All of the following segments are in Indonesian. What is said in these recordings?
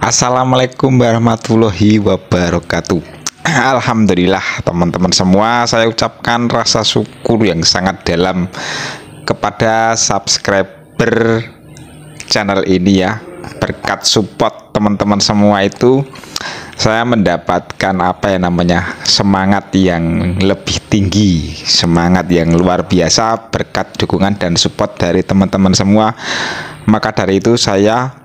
Assalamualaikum warahmatullahi wabarakatuh. Alhamdulillah teman-teman semua, saya ucapkan rasa syukur yang sangat dalam kepada subscriber channel ini ya. Berkat support teman-teman semua itu saya mendapatkan semangat yang lebih tinggi, semangat yang luar biasa berkat dukungan dan support dari teman-teman semua. Maka dari itu saya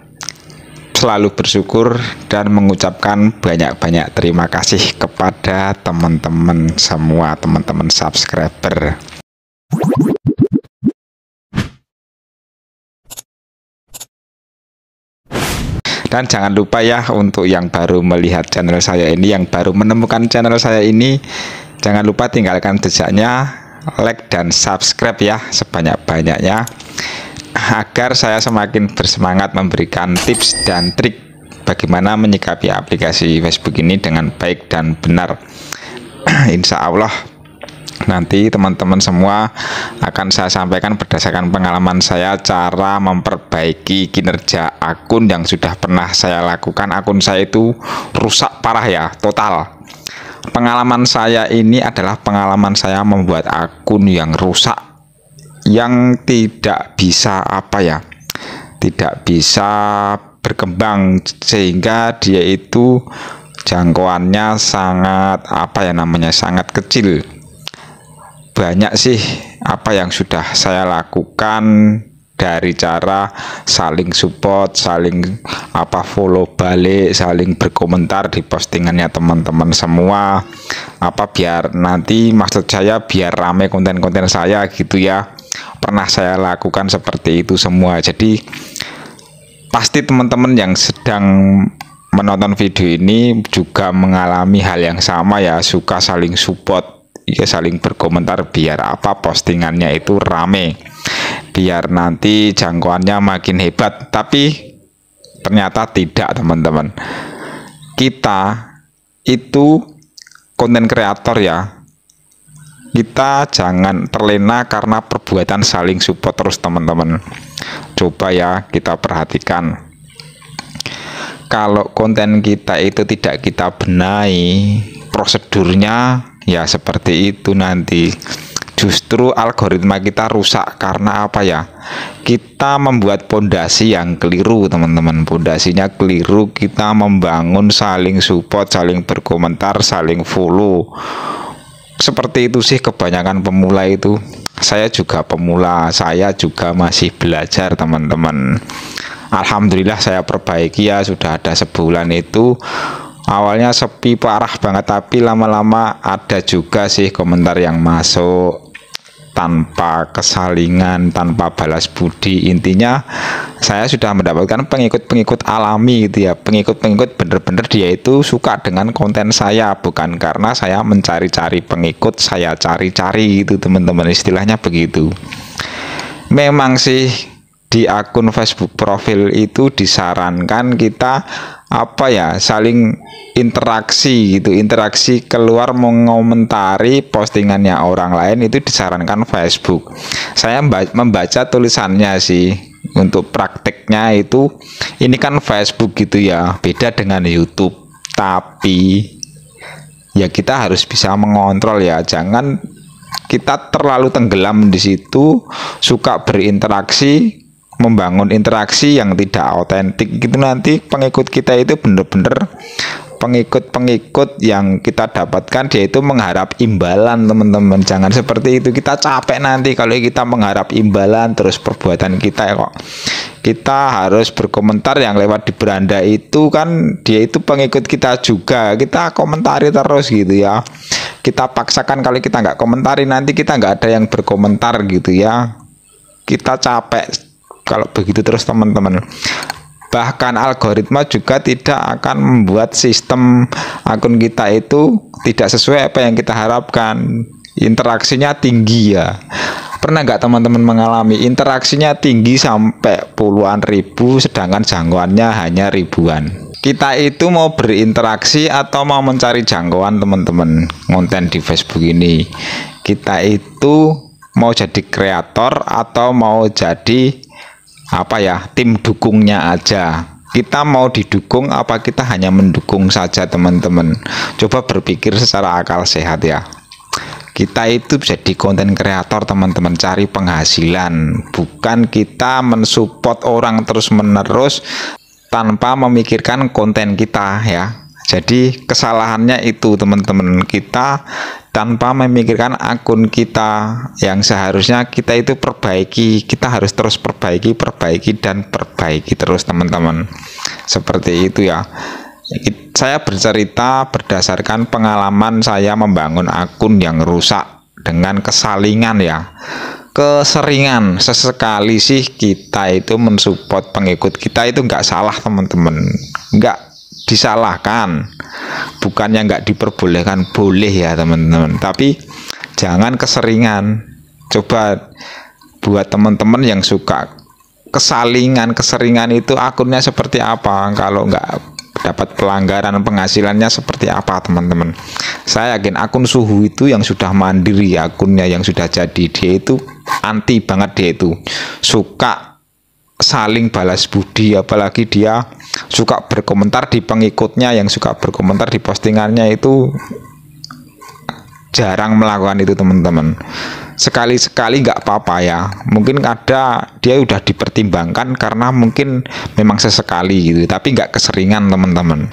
selalu bersyukur dan mengucapkan banyak-banyak terima kasih kepada teman-teman semua, teman-teman subscriber. Dan jangan lupa ya, untuk yang baru melihat channel saya ini, yang baru menemukan channel saya ini, jangan lupa tinggalkan jejaknya, like dan subscribe ya sebanyak-banyaknya, agar saya semakin bersemangat memberikan tips dan trik bagaimana menyikapi aplikasi Facebook ini dengan baik dan benar. Insya Allah nanti teman-teman semua akan saya sampaikan berdasarkan pengalaman saya cara memperbaiki kinerja akun yang sudah pernah saya lakukan. Akun saya itu rusak parah ya, total. Pengalaman saya ini adalah pengalaman saya membuat akun yang rusak, yang tidak bisa tidak bisa berkembang, sehingga dia itu jangkauannya sangat sangat kecil. Banyak sih yang sudah saya lakukan, dari cara saling support, saling follow balik, saling berkomentar di postingannya teman-teman semua, biar nanti, maksud saya biar rame konten-konten saya gitu ya. Pernah saya lakukan seperti itu semua. Jadi pasti teman-teman yang sedang menonton video ini juga mengalami hal yang sama ya, suka saling support ya, saling berkomentar biar postingannya itu rame, biar nanti jangkauannya makin hebat. Tapi ternyata tidak teman-teman. Kita itu konten kreator ya, kita jangan terlena karena perbuatan saling support terus teman-teman. Coba ya kita perhatikan, kalau konten kita itu tidak kita benahi prosedurnya ya seperti itu, nanti justru algoritma kita rusak. Karena kita membuat pondasi yang keliru teman-teman. Pondasinya keliru, kita membangun saling support, saling berkomentar, saling follow. Seperti itu sih kebanyakan pemula itu. Saya juga pemula, saya juga masih belajar teman-teman. Alhamdulillah saya perbaiki ya, sudah ada sebulan itu. Awalnya sepi parah banget, tapi lama-lama ada juga sih komentar yang masuk tanpa kesalingan, tanpa balas budi. Intinya saya sudah mendapatkan pengikut-pengikut alami gitu ya, pengikut-pengikut bener-bener dia itu suka dengan konten saya, bukan karena saya mencari-cari pengikut, saya cari-cari gitu teman-teman, istilahnya begitu. Memang sih di akun Facebook profil itu disarankan kita saling interaksi gitu, interaksi keluar mengomentari postingannya orang lain, itu disarankan Facebook. Saya membaca tulisannya sih, untuk prakteknya itu ini kan Facebook gitu ya, beda dengan YouTube. Tapi ya kita harus bisa mengontrol ya, jangan kita terlalu tenggelam di situ, suka berinteraksi, membangun interaksi yang tidak otentik gitu. Nanti pengikut kita itu bener-bener pengikut-pengikut yang kita dapatkan, dia itu mengharap imbalan teman-teman. Jangan seperti itu, kita capek nanti kalau kita mengharap imbalan terus. Perbuatan kita kita harus berkomentar, yang lewat di beranda itu kan dia itu pengikut kita juga, kita komentari terus gitu ya. Kita paksakan, kalau kita nggak komentari nanti kita nggak ada yang berkomentar gitu ya. Kita capek kalau begitu terus teman-teman. Bahkan algoritma juga tidak akan membuat sistem akun kita itu tidak sesuai apa yang kita harapkan. Interaksinya tinggi ya. Pernah nggak teman-teman mengalami interaksinya tinggi sampai puluhan ribu, sedangkan jangkauannya hanya ribuan? Kita itu mau berinteraksi atau mau mencari jangkauan teman-teman konten di Facebook ini? Kita itu mau jadi kreator atau mau jadi tim dukungnya aja? Kita mau didukung apa kita hanya mendukung saja teman-teman? Coba berpikir secara akal sehat ya. Kita itu jadi konten kreator teman-teman, cari penghasilan, bukan kita mensupport orang terus-menerus tanpa memikirkan konten kita ya. Jadi kesalahannya itu teman-teman, kita tanpa memikirkan akun kita yang seharusnya kita itu perbaiki. Kita harus terus perbaiki dan perbaiki terus teman-teman. Seperti itu ya. Saya bercerita berdasarkan pengalaman saya membangun akun yang rusak dengan kesalingan ya. Keseringan, sesekali sih kita itu mensupport pengikut kita itu nggak salah teman-teman, nggak disalahkan, bukannya nggak diperbolehkan, boleh ya teman-teman, tapi jangan keseringan. Coba buat teman-teman yang suka keseringan itu akunnya seperti apa, kalau nggak dapat pelanggaran penghasilannya seperti apa teman-teman. Saya yakin akun Suhu itu yang sudah mandiri, akunnya yang sudah jadi, dia itu anti banget, dia itu suka saling balas budi, apalagi dia suka berkomentar di pengikutnya, yang suka berkomentar di postingannya itu jarang melakukan itu teman-teman. Sekali-sekali nggak apa-apa ya, mungkin ada dia udah dipertimbangkan karena mungkin memang sesekali gitu, tapi nggak keseringan teman-teman,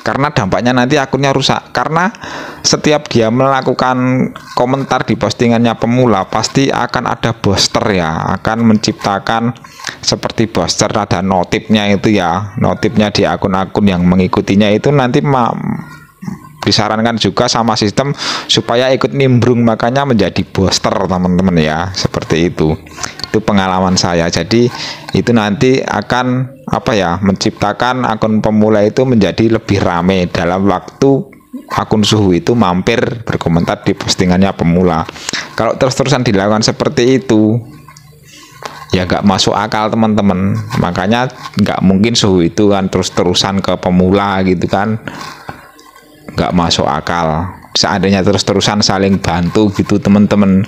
karena dampaknya nanti akunnya rusak. Karena setiap dia melakukan komentar di postingannya pemula pasti akan ada booster ya, akan menciptakan seperti booster, ada notifnya itu ya, notifnya di akun-akun yang mengikutinya itu nanti disarankan juga sama sistem supaya ikut nimbrung, makanya menjadi booster teman-teman ya, seperti itu pengalaman saya. Jadi itu nanti akan apa ya, menciptakan akun pemula itu menjadi lebih rame dalam waktu akun Suhu itu mampir berkomentar di postingannya pemula. Kalau terus-terusan dilakukan seperti itu ya nggak masuk akal teman-teman, makanya nggak mungkin Suhu itu kan terus-terusan ke pemula gitu kan, nggak masuk akal. Seandainya terus-terusan saling bantu gitu teman-teman,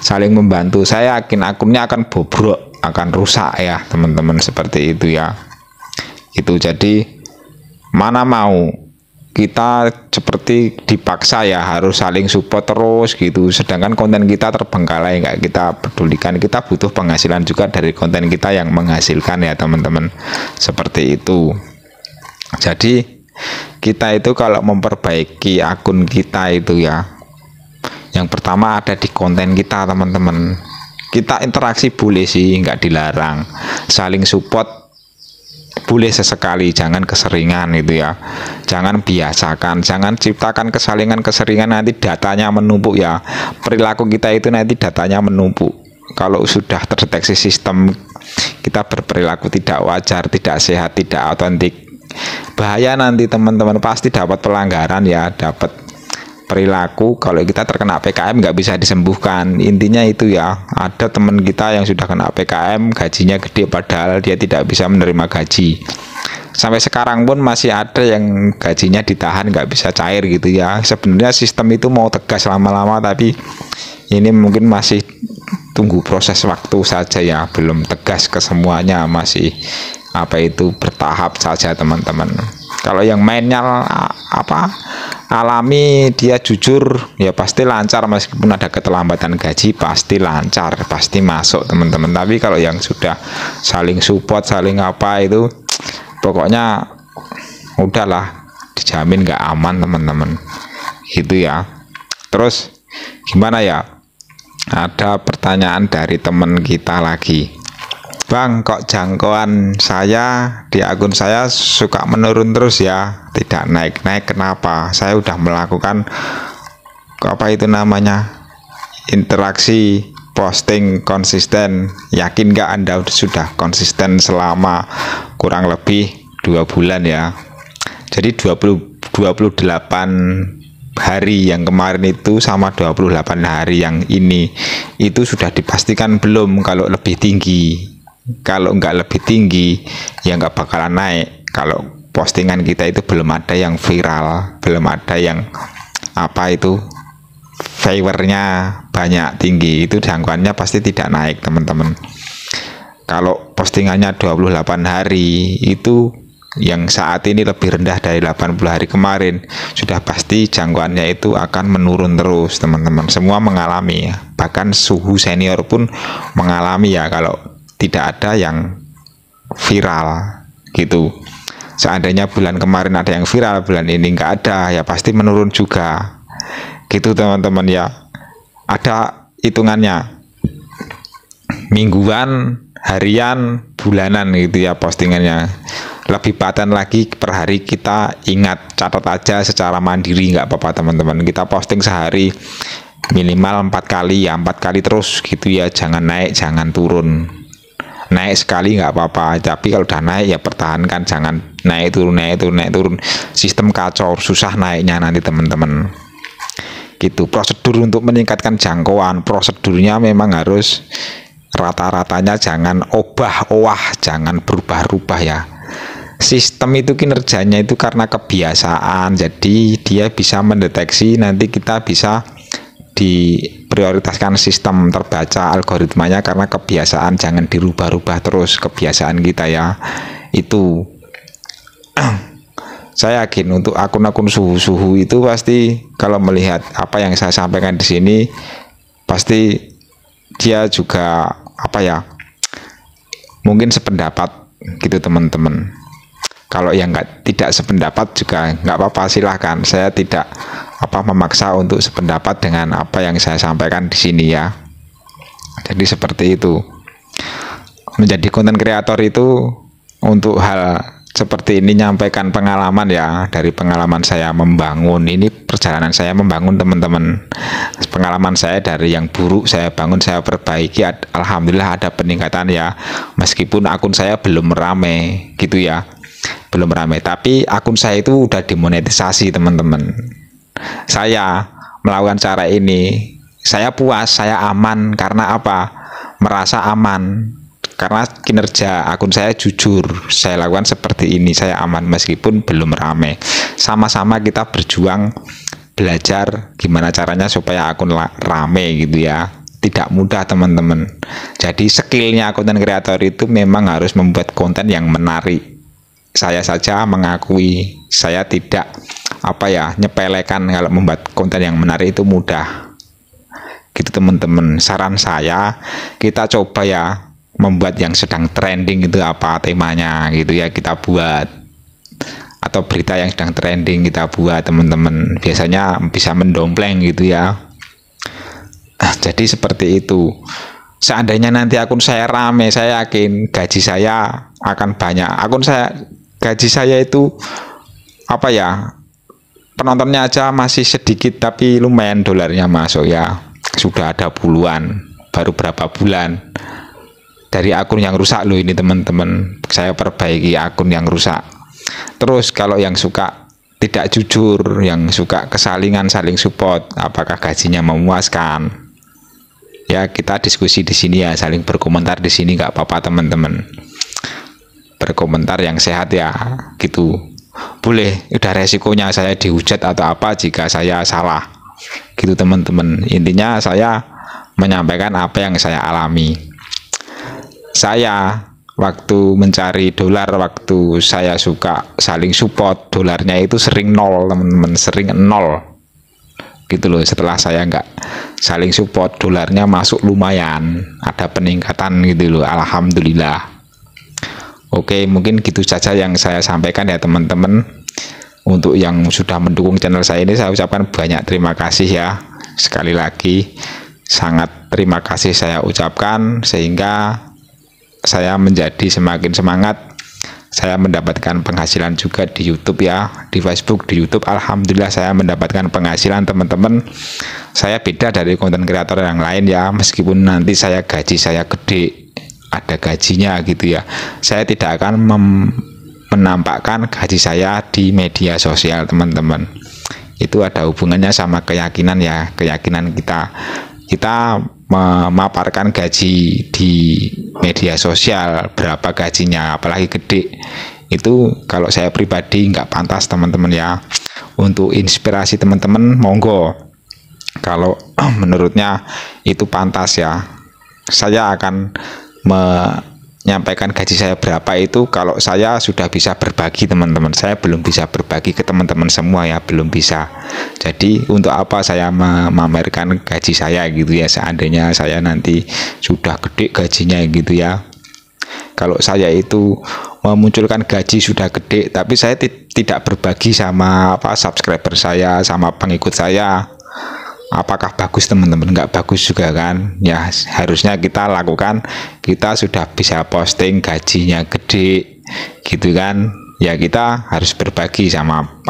saling membantu, saya yakin akunnya akan bobrok, akan rusak ya teman-teman, seperti itu ya. Itu jadi mana mau kita seperti dipaksa ya harus saling support terus gitu, sedangkan konten kita terbengkalai, nggak kita pedulikan. Kita butuh penghasilan juga dari konten kita yang menghasilkan ya teman-teman, seperti itu. Jadi kita itu kalau memperbaiki akun kita itu ya, yang pertama ada di konten kita teman-teman. Kita interaksi boleh sih, nggak dilarang, saling support boleh sesekali, jangan keseringan itu ya. Jangan biasakan, jangan ciptakan keseringan nanti datanya menumpuk ya. Perilaku kita itu nanti datanya menumpuk. Kalau sudah terdeteksi sistem kita berperilaku tidak wajar, tidak sehat, tidak autentik, bahaya nanti teman-teman, pasti dapat pelanggaran ya, dapat perilaku. Kalau kita terkena PKM nggak bisa disembuhkan, intinya itu ya. Ada teman kita yang sudah kena PKM, gajinya gede padahal dia tidak bisa menerima gaji. Sampai sekarang pun masih ada yang gajinya ditahan, nggak bisa cair gitu ya. Sebenarnya sistem itu mau tegas lama-lama, tapi ini mungkin masih tunggu proses waktu saja ya, belum tegas ke semuanya, masih apa itu bertahap saja teman-teman. Kalau yang mainnya apa alami, dia jujur ya pasti lancar, meskipun ada keterlambatan gaji pasti lancar, pasti masuk teman-teman. Tapi kalau yang sudah saling support, saling apa itu, pokoknya udahlah, dijamin nggak aman teman-teman, gitu ya. Terus gimana ya, ada pertanyaan dari teman kita lagi, Bang, kok jangkauan saya di akun saya suka menurun terus ya, tidak naik-naik, kenapa? Saya udah melakukan apa itu namanya, interaksi posting konsisten. Yakin nggak Anda sudah konsisten selama kurang lebih 2 bulan ya? Jadi 28 hari yang kemarin itu sama 28 hari yang ini itu sudah dipastikan belum kalau lebih tinggi. Kalau nggak lebih tinggi ya nggak bakalan naik. Kalau postingan kita itu belum ada yang viral, belum ada yang apa itu viewernya banyak tinggi, itu jangkauannya pasti tidak naik teman-teman. Kalau postingannya 28 hari itu yang saat ini lebih rendah dari 80 hari kemarin, sudah pasti jangkauannya itu akan menurun terus teman-teman. Semua mengalami ya, bahkan suhu senior pun mengalami ya, kalau tidak ada yang viral gitu. Seandainya bulan kemarin ada yang viral, bulan ini nggak ada, ya pasti menurun juga gitu teman-teman ya. Ada hitungannya, mingguan, harian, bulanan gitu ya postingannya. Lebih paten lagi per hari, kita ingat, catat aja secara mandiri, nggak apa-apa teman-teman. Kita posting sehari minimal 4 kali ya, 4 kali terus gitu ya, jangan naik jangan turun. Naik sekali nggak apa-apa, tapi kalau udah naik ya pertahankan, jangan naik turun naik turun naik turun. Sistem kacau, susah naiknya nanti teman-teman gitu. Prosedur untuk meningkatkan jangkauan, prosedurnya memang harus rata-ratanya jangan obah-owah, jangan berubah-ubah ya. Sistem itu kinerjanya itu karena kebiasaan, jadi dia bisa mendeteksi, nanti kita bisa diprioritaskan sistem terbaca algoritmanya karena kebiasaan, jangan dirubah-rubah terus kebiasaan kita ya. Itu saya yakin untuk akun-akun suhu-suhu itu pasti kalau melihat apa yang saya sampaikan di sini, pasti dia juga apa ya, mungkin sependapat gitu teman-teman. Kalau yang tidak sependapat juga nggak apa-apa, silahkan. Saya tidak memaksa untuk sependapat dengan apa yang saya sampaikan di sini ya. Jadi seperti itu. Menjadi konten kreator itu untuk hal seperti ini, nyampaikan pengalaman ya, dari pengalaman saya membangun. Ini perjalanan saya membangun teman-teman. Pengalaman saya dari yang buruk saya bangun, saya perbaiki. Alhamdulillah ada peningkatan ya. Meskipun akun saya belum rame gitu ya. Belum ramai, tapi akun saya itu udah dimonetisasi teman-teman. Saya melakukan cara ini, saya puas, saya aman. Karena apa? Merasa aman karena kinerja akun saya jujur, saya lakukan seperti ini, saya aman meskipun belum ramai. Sama-sama kita berjuang belajar gimana caranya supaya akun rame gitu ya. Tidak mudah teman-teman. Jadi skillnya konten kreator itu memang harus membuat konten yang menarik. Saya saja mengakui saya tidak nyepelekan kalau membuat konten yang menarik itu mudah gitu teman-teman. Saran saya, kita coba ya membuat yang sedang trending itu apa temanya gitu ya, kita buat, atau berita yang sedang trending kita buat teman-teman, biasanya bisa mendompleng gitu ya. Jadi seperti itu. Seandainya nanti akun saya rame, saya yakin gaji saya akan banyak. Gaji saya itu penontonnya aja masih sedikit tapi lumayan dolarnya masuk ya. Sudah ada puluhan, baru berapa bulan dari akun yang rusak loh ini teman-teman. Saya perbaiki akun yang rusak. Terus kalau yang suka tidak jujur, yang suka kesalingan, saling support, apakah gajinya memuaskan? Ya kita diskusi di sini ya, saling berkomentar di sini, nggak apa-apa teman-teman. Berkomentar yang sehat ya gitu. Boleh, udah resikonya saya dihujat atau apa jika saya salah gitu teman-teman. Intinya saya menyampaikan apa yang saya alami. Saya waktu mencari dolar, waktu saya suka saling support, dolarnya itu sering nol teman-teman, sering nol gitu loh. Setelah saya nggak saling support, dolarnya masuk lumayan, ada peningkatan gitu loh, alhamdulillah. Oke, mungkin gitu saja yang saya sampaikan ya teman-teman. Untuk yang sudah mendukung channel saya ini, saya ucapkan banyak terima kasih ya. Sekali lagi sangat terima kasih saya ucapkan, sehingga saya menjadi semakin semangat. Saya mendapatkan penghasilan juga di YouTube ya, di Facebook, di YouTube. Alhamdulillah saya mendapatkan penghasilan teman-teman. Saya beda dari konten kreator yang lain ya, meskipun nanti gaji saya gede, ada gajinya gitu ya, saya tidak akan menampakkan gaji saya di media sosial teman-teman. Itu ada hubungannya sama keyakinan ya, keyakinan kita memaparkan gaji di media sosial, berapa gajinya apalagi gede, itu kalau saya pribadi nggak pantas teman-teman ya. Untuk inspirasi teman-teman monggo, kalau menurutnya itu pantas ya, saya akan nyampaikan gaji saya berapa itu kalau saya sudah bisa berbagi teman-teman. Saya belum bisa berbagi ke teman-teman semua ya, belum bisa. Jadi untuk apa saya memamerkan gaji saya gitu ya, seandainya saya nanti sudah gede gajinya gitu ya. Kalau saya itu memunculkan gaji sudah gede tapi saya tidak berbagi sama subscriber saya, sama pengikut saya, apakah bagus teman-teman? Nggak bagus juga kan ya. Harusnya kita lakukan, kita sudah bisa posting gajinya gede gitu kan ya, kita harus berbagi sama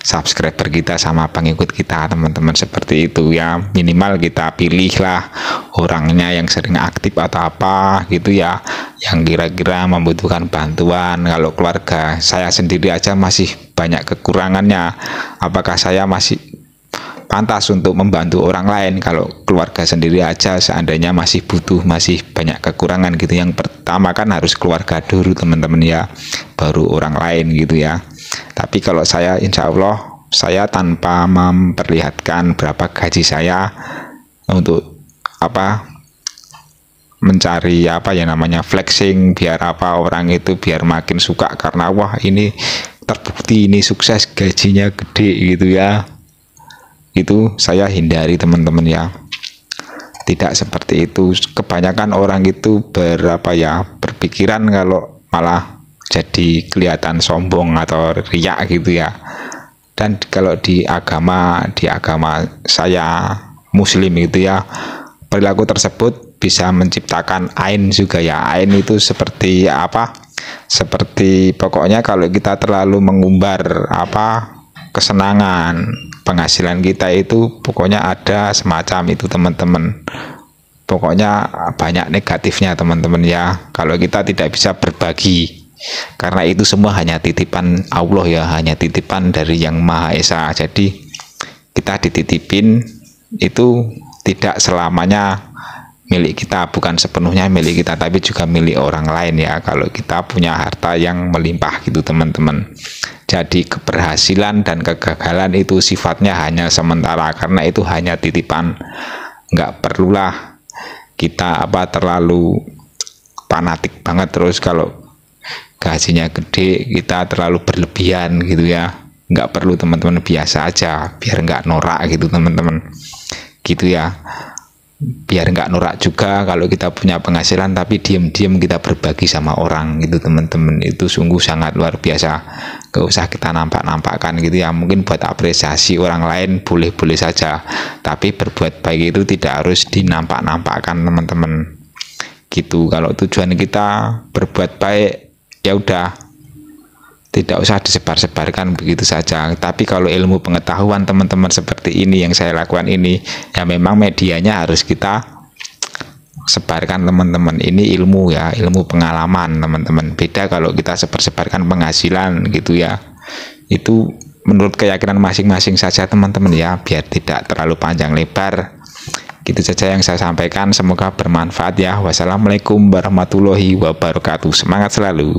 subscriber kita, sama pengikut kita teman-teman, seperti itu ya. Minimal kita pilihlah orangnya yang sering aktif atau apa gitu ya, yang kira-kira membutuhkan bantuan. Kalau keluarga saya sendiri aja masih banyak kekurangannya, apakah saya masih pantas untuk membantu orang lain? Kalau keluarga sendiri aja seandainya masih butuh, masih banyak kekurangan gitu, yang pertama kan harus keluarga dulu teman-teman ya, baru orang lain gitu ya. Tapi kalau saya, insya Allah saya tanpa memperlihatkan berapa gaji saya untuk mencari flexing, biar orang itu biar makin suka karena wah ini terbukti ini sukses, gajinya gede gitu ya. Itu saya hindari teman-teman ya, tidak seperti itu. Kebanyakan orang itu berpikiran kalau malah jadi kelihatan sombong atau riak gitu ya. Dan kalau di agama saya Muslim itu ya, perilaku tersebut bisa menciptakan ain juga ya. Ain itu seperti seperti pokoknya kalau kita terlalu mengumbar kesenangan, penghasilan kita itu pokoknya ada semacam itu teman-teman. Pokoknya banyak negatifnya teman-teman ya, kalau kita tidak bisa berbagi, karena itu semua hanya titipan Allah ya, hanya titipan dari Yang Maha Esa. Jadi kita dititipin itu tidak selamanya milik kita, bukan sepenuhnya milik kita, tapi juga milik orang lain ya, kalau kita punya harta yang melimpah gitu teman-teman. Jadi keberhasilan dan kegagalan itu sifatnya hanya sementara, karena itu hanya titipan. Nggak perlulah kita terlalu fanatik banget terus kalau gajinya gede kita terlalu berlebihan gitu ya. Nggak perlu teman-teman, biasa aja biar nggak norak gitu teman-teman, gitu ya. Biar nggak norak juga kalau kita punya penghasilan tapi diam-diam kita berbagi sama orang gitu teman-teman. Itu sungguh sangat luar biasa. Gak usah kita nampak-nampakkan gitu ya. Mungkin buat apresiasi orang lain boleh-boleh saja, tapi berbuat baik itu tidak harus dinampak-nampakkan teman-teman gitu. Kalau tujuan kita berbuat baik ya udah, tidak usah disebar-sebarkan begitu saja. Tapi kalau ilmu pengetahuan teman-teman seperti ini yang saya lakukan ini, ya memang medianya harus kita sebarkan teman-teman. Ini ilmu ya, ilmu pengalaman teman-teman. Beda kalau kita sebar-sebarkan penghasilan gitu ya. Itu menurut keyakinan masing-masing saja teman-teman ya, biar tidak terlalu panjang lebar. Gitu saja yang saya sampaikan, semoga bermanfaat ya. Wassalamualaikum warahmatullahi wabarakatuh. Semangat selalu.